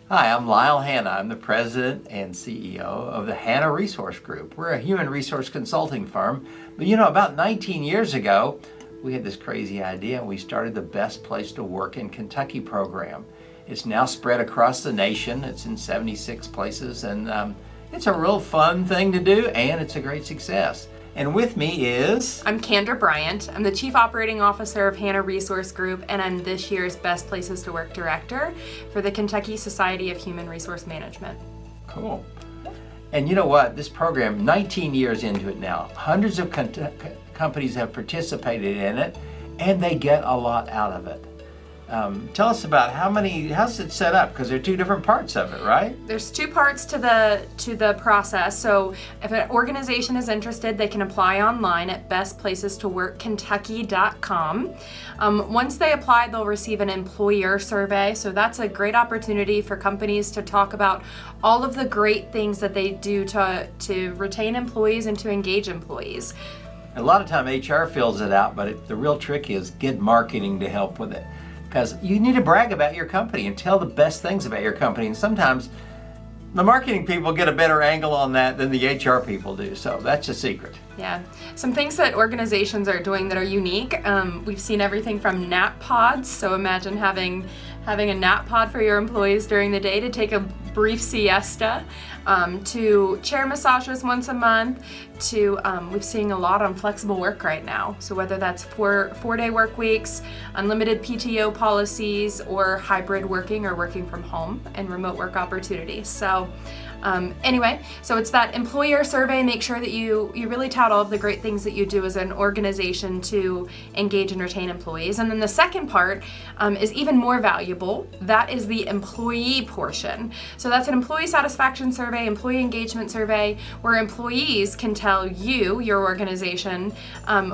Hi, I'm Lyle Hanna. I'm the president and CEO of the Hanna Resource Group. We're a human resource consulting firm. But about 19 years ago, we had this crazy idea and we started the Best Place to Work in Kentucky program. It's now spread across the nation. It's in 76 places, and it's a real fun thing to do, and it's a great success. And with me is... I'm Candra Bryant. I'm the Chief Operating Officer of Hanna Resource Group, and I'm this year's Best Places to Work Director for the Kentucky Society of Human Resource Management. Cool. And you know what? This program, 19 years into it now, hundreds of companies have participated in it, and they get a lot out of it. Tell us about how's it set up? Because there are two different parts of it, right? There's two parts to the process. So if an organization is interested, they can apply online at bestplacestoworkkentucky.com. Once they apply, they'll receive an employer survey. So that's a great opportunity for companies to talk about all of the great things that they do to retain employees and to engage employees. A lot of time HR fills it out, but the real trick is get marketing to help with it. Because you need to brag about your company and tell the best things about your company. And sometimes the marketing people get a better angle on that than the HR people do. So that's a secret. Yeah. Some things that organizations are doing that are unique. We've seen everything from nap pods. So imagine having a nap pod for your employees during the day to take a brief siesta, to chair massages once a month, to we're seeing a lot on flexible work right now. So whether that's four-day work weeks, unlimited PTO policies, or hybrid working or working from home and remote work opportunities. So anyway, so it's that employer survey. Make sure that you really tout all of the great things that you do as an organization to engage and retain employees. And then the second part is even more valuable. That is the employee portion. So that's an employee satisfaction survey, employee engagement survey, where employees can tell you, your organization,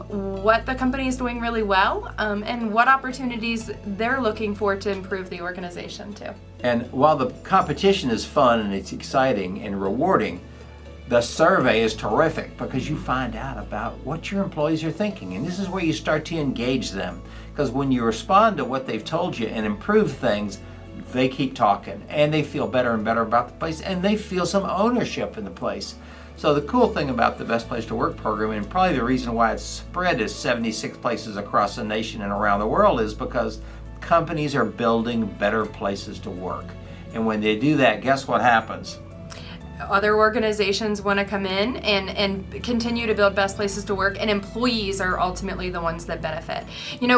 what the company is doing really well, and what opportunities they're looking for to improve the organization too. And while the competition is fun and it's exciting and rewarding, the survey is terrific because you find out about what your employees are thinking. And this is where you start to engage them. Because when you respond to what they've told you and improve things, they keep talking and they feel better and better about the place, and they feel some ownership in the place. So the cool thing about the Best Place to Work program, and probably the reason why it's spread to 76 places across the nation and around the world, is because companies are building better places to work. And when they do that, guess what happens? Other organizations want to come in and continue to build best places to work, and employees are ultimately the ones that benefit.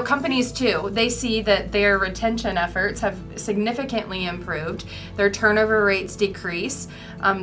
Companies too, they see that their retention efforts have significantly improved. Their turnover rates decrease.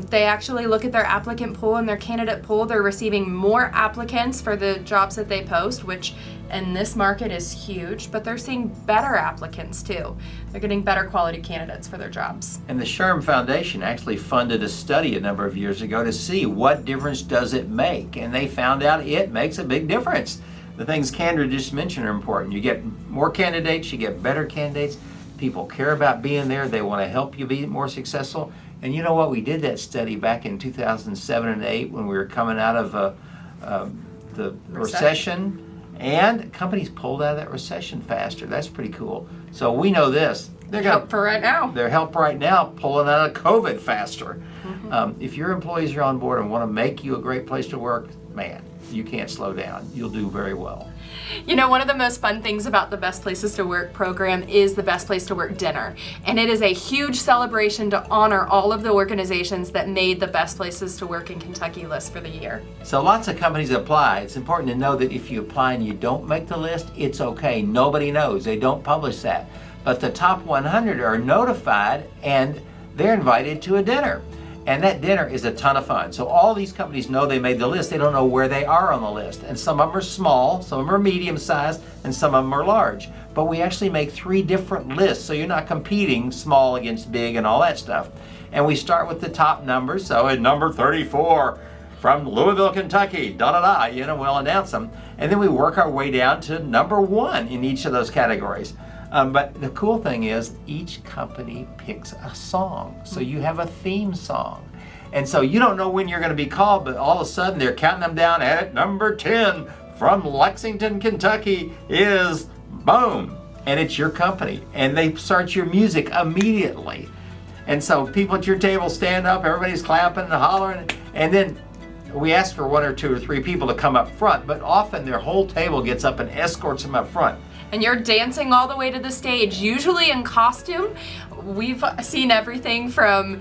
They actually look at their applicant pool and their candidate pool. They're receiving more applicants for the jobs that they post, which in this market is huge, but they're seeing better applicants too. They're getting better quality candidates for their jobs. And the SHRM Foundation actually funded a study a number of years ago to see what difference does it make, and they found out it makes a big difference. The things Candra just mentioned are important. You get more candidates, you get better candidates, people care about being there, they want to help you be more successful. And you know what, we did that study back in 2007 and 8 when we were coming out of the recession. And companies pulled out of that recession faster. That's pretty cool. So we know this. They're help for right now. They're help right now pulling out of COVID faster. Mm-hmm. If your employees are on board and want to make you a great place to work, man, you can't slow down. You'll do very well. One of the most fun things about the Best Places to Work program is the Best Place to Work dinner. And it is a huge celebration to honor all of the organizations that made the Best Places to Work in Kentucky list for the year. So lots of companies apply. It's important to know that if you apply and you don't make the list, it's okay. Nobody knows. They don't publish that. But the top 100 are notified and they're invited to a dinner. And that dinner is a ton of fun. So all these companies know they made the list. They don't know where they are on the list. And some of them are small, some of them are medium sized, and some of them are large. But we actually make 3 different lists, so you're not competing small against big and all that stuff. And we start with the top numbers. So at number 34 from Louisville, Kentucky, we'll announce them. And then we work our way down to number 1 in each of those categories. But the cool thing is each company picks a song. So you have a theme song. And so you don't know when you're going to be called, but all of a sudden they're counting them down. At number 10 from Lexington, Kentucky is boom. and it's your company, and they start your music immediately. And so people at your table stand up, everybody's clapping and hollering, and then we ask for 1 or 2 or 3 people to come up front, but often their whole table gets up and escorts them up front. And you're dancing all the way to the stage, usually in costume. We've seen everything from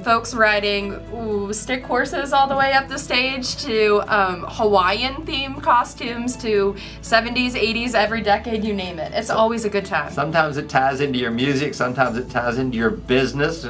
folks riding stick horses all the way up the stage to Hawaiian themed costumes to 70s, 80s, every decade, you name it. It's always a good time. Sometimes it ties into your music, sometimes it ties into your business.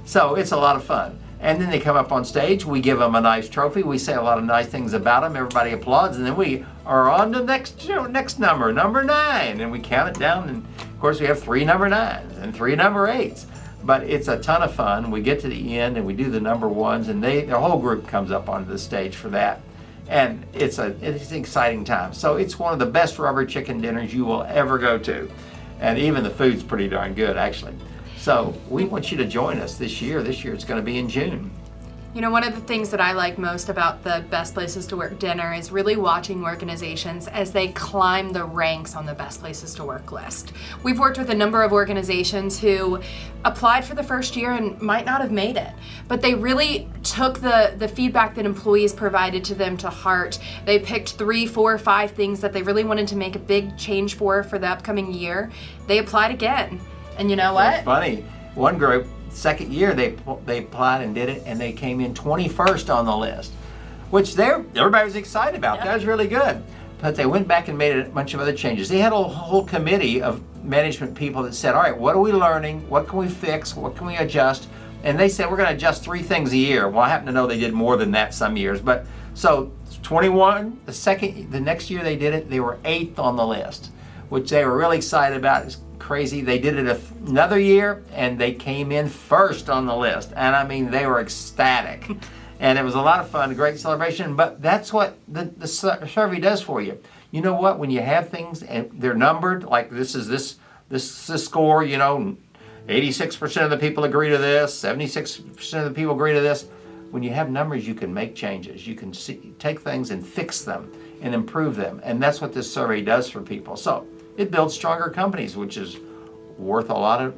So it's a lot of fun. And then they come up on stage, we give them a nice trophy, we say a lot of nice things about them, everybody applauds, and then we are on to the next number, number 9, and we count it down, and of course we have 3 number 9s and 3 number 8s. But it's a ton of fun. We get to the end and we do the number 1s, and the whole group comes up onto the stage for that. And it's an exciting time. So it's one of the best rubber chicken dinners you will ever go to. And even the food's pretty darn good, actually. So we want you to join us this year. This year it's going to be in June. You know, one of the things that I like most about the Best Places to Work dinner is really watching organizations as they climb the ranks on the Best Places to Work list. We've worked with a number of organizations who applied for the first year and might not have made it, but they really took the feedback that employees provided to them to heart. They picked 3, 4, 5 things that they really wanted to make a big change for the upcoming year. They applied again. And you know what? That's funny. One group, second year, they applied and did it, and they came in 21st on the list, which everybody was excited about. Yeah. That was really good. But they went back and made a bunch of other changes. They had a whole committee of management people that said, all right, what are we learning? What can we fix? What can we adjust? And they said, we're going to adjust 3 things a year. Well, I happen to know they did more than that some years. But so 21, the next year they did it, they were 8th on the list, which they were really excited about. It's crazy. They did it another year and they came in 1st on the list. And I mean, they were ecstatic. And it was a lot of fun, a great celebration. But that's what the survey does for you. You know what? When you have things and they're numbered, like this score, you know, 86% of the people agree to this, 76% of the people agree to this. When you have numbers, you can make changes. You can take things and fix them and improve them. And that's what this survey does for people. So it builds stronger companies, which is worth a lot of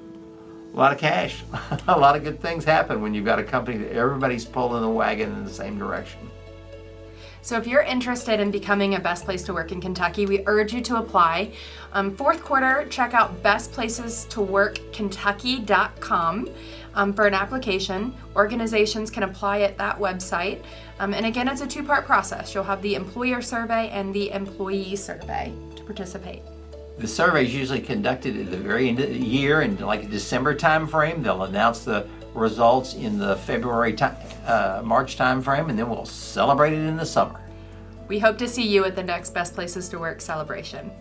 cash. A lot of good things happen when you've got a company that everybody's pulling the wagon in the same direction. So if you're interested in becoming a Best Place to Work in Kentucky, we urge you to apply. 4th quarter, check out bestplacestoworkkentucky.com for an application. Organizations can apply at that website. And again, it's a 2-part process. You'll have the employer survey and the employee survey to participate. The survey is usually conducted at the very end of the year in like a December time frame. They'll announce the results in the March time frame, and then we'll celebrate it in the summer. We hope to see you at the next Best Places to Work celebration.